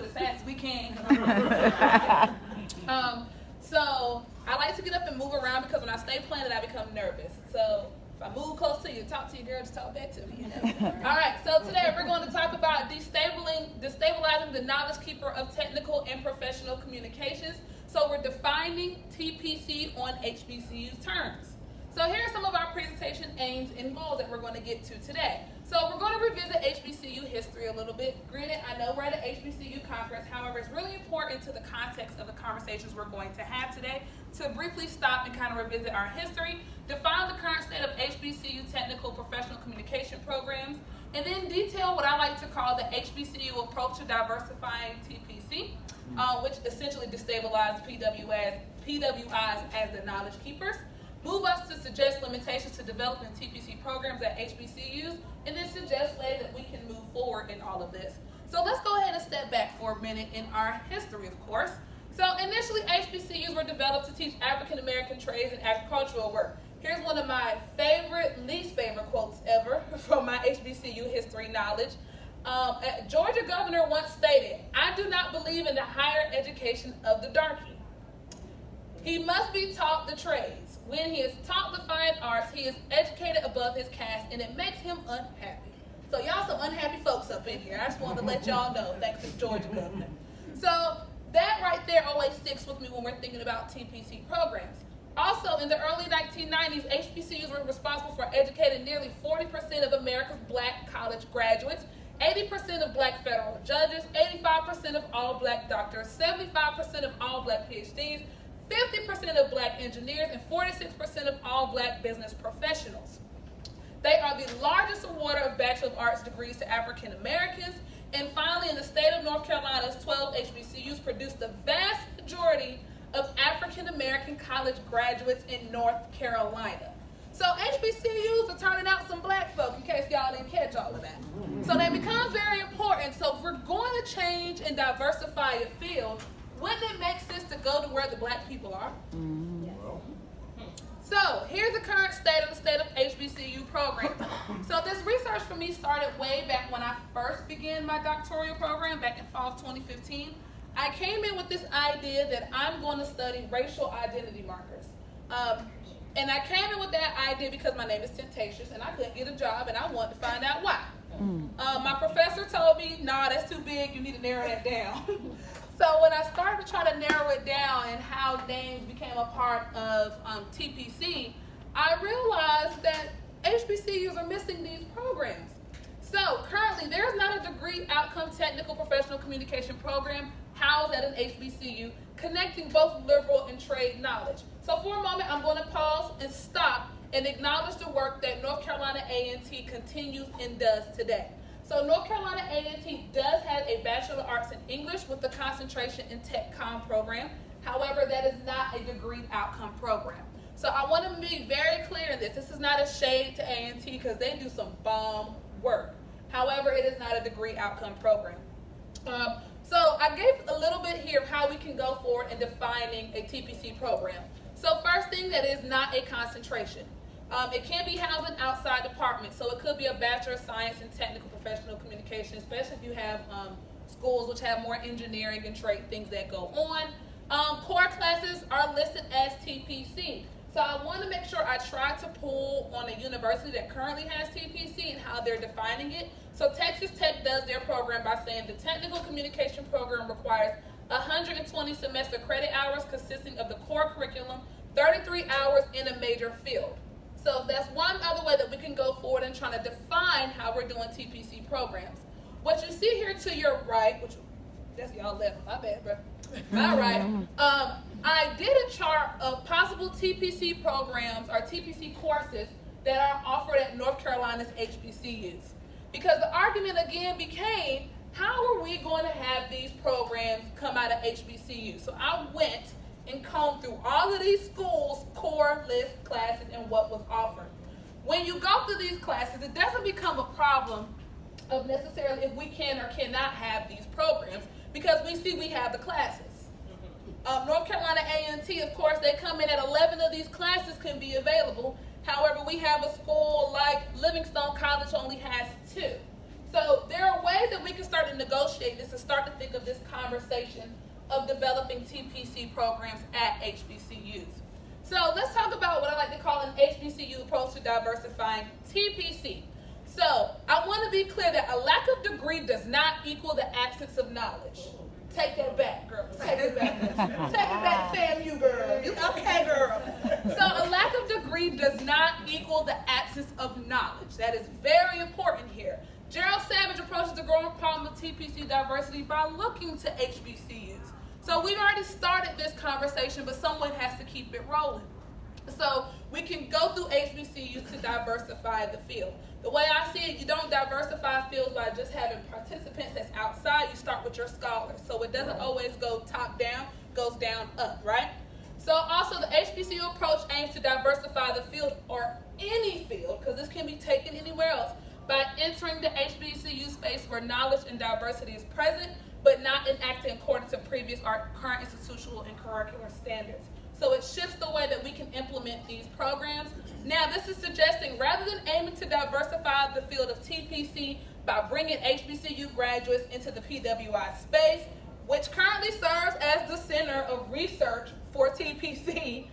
as fast as we can. So I like to get up and move around because when I stay planted, I become nervous. So if I move close to you, talk to you, girl, just talk back to me. You know? All right, so today we're going to talk about destabilizing the knowledge keeper of technical and professional communications. So we're defining TPC on HBCU's terms. So here are some of our presentation aims and goals that we're going to get to today. So we're going to revisit HBCU history a little bit. Granted, I know we're at an HBCU conference. However, it's really important to the context of the conversations we're going to have today to briefly stop and kind of revisit our history, define the current state of HBCU technical professional communication programs, and then detail what I like to call the HBCU Approach to Diversifying TPC, which essentially destabilizes PWIs as the knowledge keepers. Move us to suggest limitations to developing TPC programs at HBCUs, and then suggest ways that we can move forward in all of this. So let's go ahead and step back for a minute in our history, of course. So initially, HBCUs were developed to teach African American trades and agricultural work. Here's one of my least favorite quotes ever from my HBCU history knowledge. A Georgia governor once stated, "I do not believe in the higher education of the darky. He must be taught the trades. When he is taught the fine arts, he is educated above his caste, and it makes him unhappy." So y'all some unhappy folks up in here. I just wanted to let y'all know, thanks to Georgia governor. So that right there always sticks with me when we're thinking about TPC programs. Also, in the early 1990s, HBCUs were responsible for educating nearly 40% of America's black college graduates, 80% of black federal judges, 85% of all black doctors, 75% of all black PhDs, 50% of black engineers, and 46% of all black business professionals. They are the largest awarder of Bachelor of Arts degrees to African Americans. And finally, in the state of North Carolina's 12 HBCUs produce the vast majority of African American college graduates in North Carolina. So HBCUs are turning out some black folk, in case y'all didn't catch all of that. So they become very important. So if we're going to change and diversify a field, wouldn't it make sense to go to where the black people are? So here's the current state of HBCU programs. So this research for me started way back when I first began my doctoral program back in fall of 2015. I came in with this idea that I'm going to study racial identity markers. And I came in with that idea because my name is Temptaous and I couldn't get a job and I wanted to find out why. My professor told me, nah, that's too big, you need to narrow that down. So when I started to try to narrow it down and how names became a part of TPC, I realized that HBCUs are missing these programs. So currently, there's not a degree outcome technical professional communication program housed at an HBCU connecting both liberal and trade knowledge. So for a moment, I'm going to pause and stop and acknowledge the work that North Carolina A&T continues and does today. So North Carolina A&T does have a Bachelor of Arts in English with the concentration in Tech Com program. However, that is not a degree outcome program. So I want to be very clear in this. This is not a shade to A&T because they do some bomb work. However, it is not a degree outcome program. So I gave a little bit here of how we can go forward in defining a TPC program. So first thing, that is not a concentration. It can be housed in outside departments, so it could be a Bachelor of Science in Technical Professional Communication, especially if you have schools which have more engineering and trade things that go on. Core classes are listed as TPC. So I want to make sure I try to pull on a university that currently has TPC and how they're defining it. So Texas Tech does their program by saying the technical communication program requires 120 semester credit hours consisting of the core curriculum, 33 hours in a major field. So that's one other way that we can go forward and trying to define how we're doing TPC programs. What you see here to your right, which that's y'all left, my bad, bro. All right. I did a chart of possible TPC programs or TPC courses that are offered at North Carolina's HBCUs. Because the argument again became, how are we going to have these programs come out of HBCUs? So I went and combed through all of these schools' core list classes and what was offered. When you go through these classes, it doesn't become a problem of necessarily if we can or cannot have these programs, because we see we have the classes. North Carolina A&T, of course, they come in at 11 of these classes can be available. However, we have a school like Livingstone College only has 2. So there are ways that we can start to negotiate this and start to think of this conversation of developing TPC programs at HBCUs. So let's talk about what I like to call an HBCU approach to diversifying, TPC. So I want to be clear that a lack of degree does not equal the absence of knowledge. Take that back, girl. Take it back. Take it back, FAMU, girl. You okay, girl? So a lack of degree does not equal the absence of knowledge. That is very important here. Gerald Savage approaches the growing problem of TPC diversity by looking to HBCUs. So we've already started this conversation, but someone has to keep it rolling. So we can go through HBCUs to diversify the field. The way I see it, you don't diversify fields by just having participants that's outside. You start with your scholars. So it doesn't always go top down, it goes down up, right? So also the HBCU approach aims to diversify the field, or any field, because this can be taken anywhere else, by entering the HBCU space where knowledge and diversity is present, but not enacted according to previous or current institutional and curricular standards. So it shifts the way that we can implement these programs. Now, this is suggesting rather than aiming to diversify the field of TPC by bringing HBCU graduates into the PWI space, which currently serves as the center of research for TPC,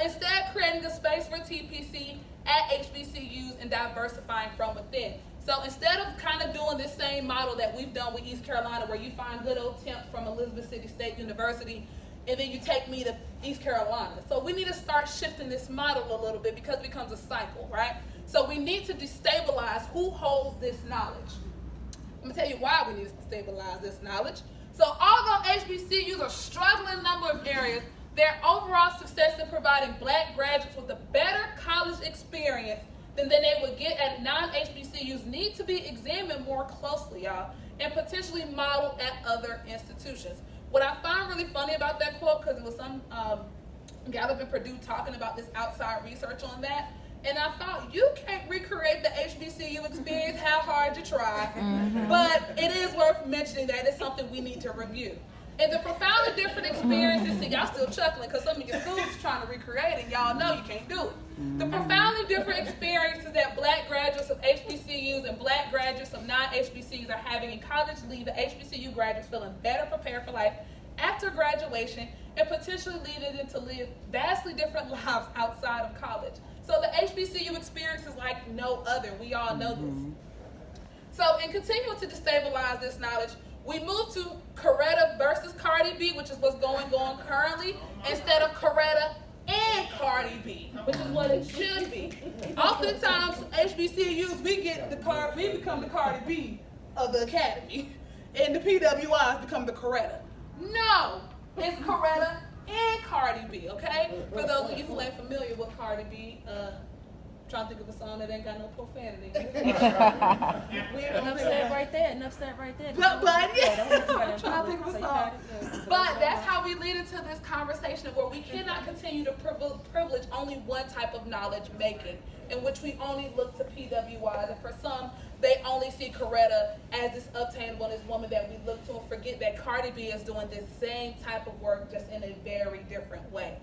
instead creating a space for TPC at HBCUs and diversifying from within. So instead of kind of doing this same model that we've done with East Carolina, where you find good old Temp from Elizabeth City State University, and then you take me to East Carolina. So we need to start shifting this model a little bit because it becomes a cycle, right? So we need to destabilize who holds this knowledge. I'm gonna tell you why we need to destabilize this knowledge. So although HBCUs are struggling in a number of areas, their overall success in providing Black graduates with a better college experience than they would get at non-HBCUs need to be examined more closely, y'all, and potentially modeled at other institutions. What I find really funny about that quote, because it was some Gallup in Purdue talking about this outside research on that, and I thought, you can't recreate the HBCU experience, how hard you try, but it is worth mentioning that it's something we need to review. And the profoundly different experiences, see, y'all still chuckling because some of your schools are trying to recreate it, y'all know you can't do it. The profoundly different experiences that Black graduates of HBCUs and Black graduates of non-HBCUs are having in college leave the HBCU graduates feeling better prepared for life after graduation and potentially leading them to live vastly different lives outside of college. So the HBCU experience is like no other. We all know this. So in continuing to destabilize this knowledge, we move to Coretta versus Cardi B, which is what's going on currently, instead of Coretta and Cardi B, which is what it should be. Oftentimes, HBCUs, we become the Cardi B of the academy, and the PWIs become the Coretta. No, it's Coretta and Cardi B, okay? For those of you who ain't familiar with Cardi B, trying to think of a song that ain't got no profanity. Enough said right there. Enough said right there. But yeah, I'm trying to think of a song. But that's how we lead into this conversation where we cannot continue to privilege only one type of knowledge making, in which we only look to PWIs, and for some, they only see Coretta as this obtainable and this woman that we look to, and forget that Cardi B is doing this same type of work just in a very different way.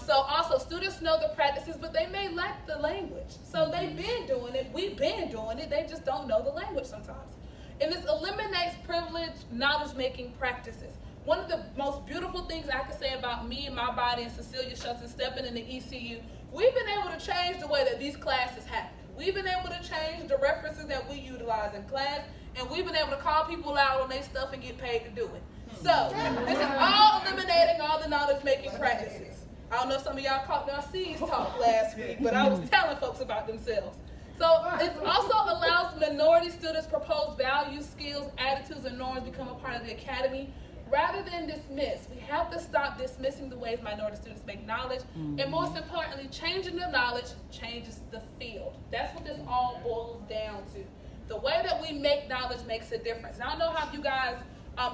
So also, students know the practices, but they may lack the language. So they've been doing it, we've been doing it, they just don't know the language sometimes. And this eliminates privileged knowledge-making practices. One of the most beautiful things I can say about me and my body and Cecilia Schultz and stepping in the ECU, we've been able to change the way that these classes happen. We've been able to change the references that we utilize in class, and we've been able to call people out on their stuff and get paid to do it. So this is all eliminating all the knowledge-making practices. I don't know if some of y'all caught y'all C's talk last week, but I was telling folks about themselves. So it also allows minority students propose values, skills, attitudes, and norms become a part of the academy rather than dismiss. We have to stop dismissing the ways minority students make knowledge, and most importantly, changing the knowledge changes the field. That's what this all boils down to. The way that we make knowledge makes a difference. And I don't know how you guys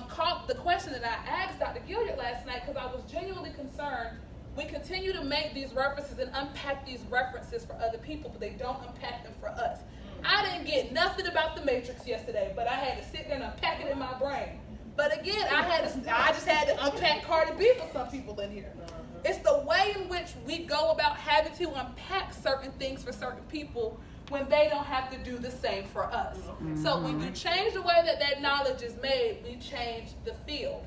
caught the question that I asked Dr. Gilliard last night, because I was genuinely concerned. We continue to make these references and unpack these references for other people, but they don't unpack them for us. I didn't get nothing about the Matrix yesterday, but I had to sit there and unpack it in my brain. But again, I just had to unpack Cardi B for some people in here. It's the way in which we go about having to unpack certain things for certain people when they don't have to do the same for us. So when you change the way that that knowledge is made, we change the field.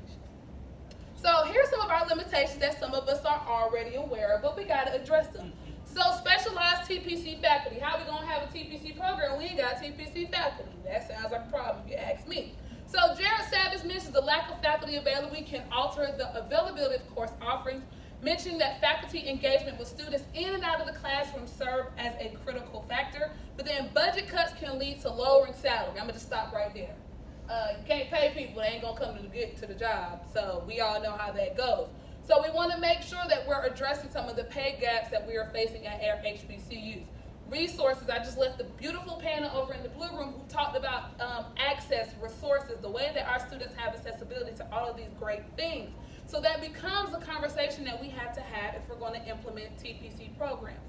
So here's some of our limitations that some of us are already aware of, but we got to address them. So specialized TPC faculty. How are we going to have a TPC program when we ain't got TPC faculty? That sounds like a problem if you ask me. So Jared Savage mentions the lack of faculty availability can alter the availability of course offerings, mentioning that faculty engagement with students in and out of the classroom serve as a critical factor, but then budget cuts can lead to lowering salary. I'm going to stop right there. You can't pay people, they ain't going to come to get to the job, so we all know how that goes. So we want to make sure that we're addressing some of the pay gaps that we are facing at our HBCUs. Resources, I just left the beautiful panel over in the blue room who talked about access, resources, the way that our students have accessibility to all of these great things. So that becomes a conversation that we have to have if we're going to implement TPC programs.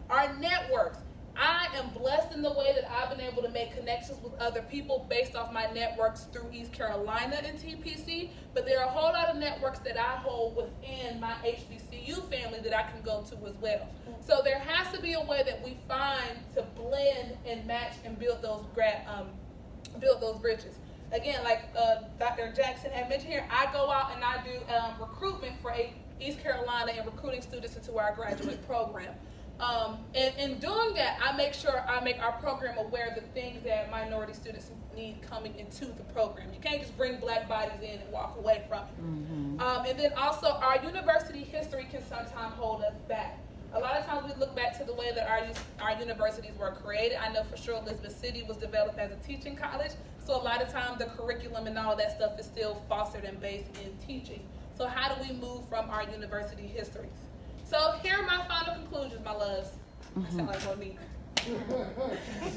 Our networks. I am blessed in the way that I've been able to make connections with other people based off my networks through East Carolina and TPC, but there are a whole lot of networks that I hold within my HBCU family that I can go to as well. So there has to be a way that we find to blend and match and build those bridges. Again, like Dr. Jackson had mentioned here, I go out and I do recruitment for East Carolina and recruiting students into our graduate program. And in doing that, I make sure I make our program aware of the things that minority students need coming into the program. You can't just bring black bodies in and walk away from it. And then also our university history can sometimes hold us back. A lot of times we look back to the way that our universities were created. I know for sure Elizabeth City was developed as a teaching college, so a lot of times the curriculum and all that stuff is still fostered and based in teaching. So how do we move from our university histories? So here are my final conclusions, my loves. I sound like Monique.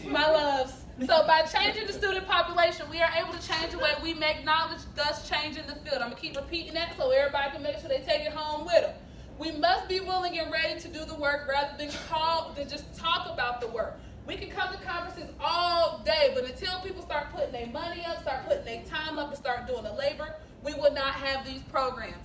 My loves. So by changing the student population, we are able to change the way we make knowledge, thus changing the field. I'm going to keep repeating that so everybody can make sure they take it home with them. We must be willing and ready to do the work rather than just talk about the work. We can come to conferences all day, but until people start putting their money up, start putting their time up, and start doing the labor, we will not have these programs.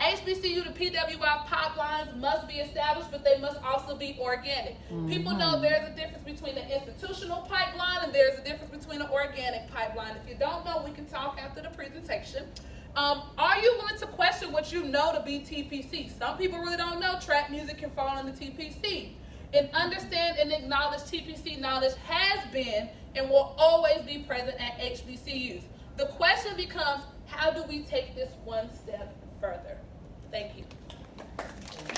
HBCU to PWI pipelines must be established, but they must also be organic. People know there's a difference between an institutional pipeline and there's a difference between an organic pipeline. If you don't know, we can talk after the presentation. Are you willing to question what you know to be TPC? Some people really don't know trap music can fall into TPC. And understand and acknowledge TPC knowledge has been and will always be present at HBCUs. The question becomes, how do we take this one step further? Thank you.